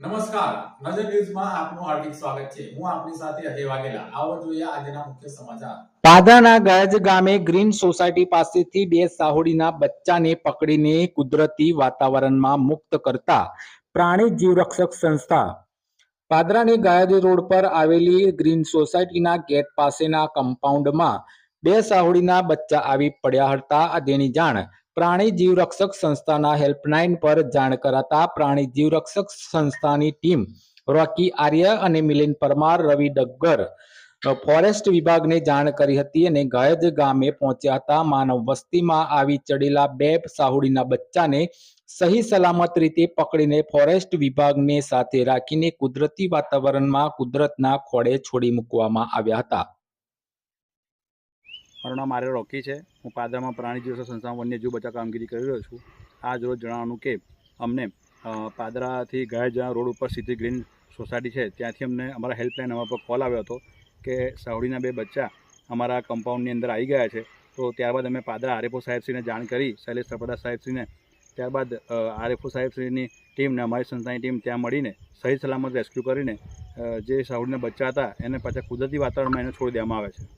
નમસ્કાર, નજર ન્યૂઝમાં આપનું હાર્દિક સ્વાગત છે। હું આપની સાથે અજય વાઘેલા। આવો જોઈએ આજના મુખ્ય સમાચાર। પાદરાના ગયજ ગામે ગ્રીન સોસાયટી પાસેથી બે સાહુડીના બચ્ચાને પકડીને કુદરતી વાતાવરણમાં મુક્ત કરતા પ્રાણી જીવરક્ષક સંસ્થા પાદરાની ગયજ રોડ પર આવેલી ગ્રીન સોસાયટીના ગેટ પાસેના કમ્પાઉન્ડમાં બે સાહુડીના બચ્ચા આવી પડ્યા હતા। જેની જાણ પ્રાણી જીવરક્ષક સંસ્થાના હેલ્પલાઇન પર જાણ કરાતા પ્રાણી જીવરક્ષક સંસ્થાની ટીમ રોકી આર્ય અને મિલિંદ પરમાર, રવિ ડગ્ગર ફોરેસ્ટ વિભાગને જાણ કરી હતી અને ગયજ ગામે પહોંચ્યા હતા। માનવ વસ્તીમાં આવી ચડેલા બે સાહુડીના બચ્ચાને સહી સલામત રીતે પકડીને ફોરેસ્ટ વિભાગને સાથે રાખીને કુદરતી વાતાવરણમાં કુદરતના ખોળે છોડી મૂકવામાં આવ્યા હતા। મારું નામ આર્ય રોકી છે। હું પાદરામાં પ્રાણી જીવરક્ષક સંસ્થામાં વન્યજીવ બચાવ કામગીરી કરી રહ્યો છું। આજ રોજ જણાવવાનું કે અમને પાદરાથી ગયજ રોડ ઉપર સીધી ગ્રીન સોસાયટી છે ત્યાંથી અમને અમારા હેલ્પલાઇન નંબર પર કોલ આવ્યો હતો કે સાહુડીના બે બચ્ચા અમારા કમ્પાઉન્ડની અંદર આવી ગયા છે। તો ત્યારબાદ અમે પાદરા આરએફઓ સાહેબશ્રીને જાણ કરી, શૈલેષ ત્રિપાઠી સાહેબશ્રીને। ત્યારબાદ આરએફઓ સાહેબશ્રીની ટીમને અમારી સંસ્થાની ટીમ ત્યાં મળીને સહી સલામત રેસ્ક્યુ કરીને જે સાહુડીના બચ્ચા હતા એને પાછા કુદરતી વાતાવરણમાં એને છોડી દેવામાં આવે છે।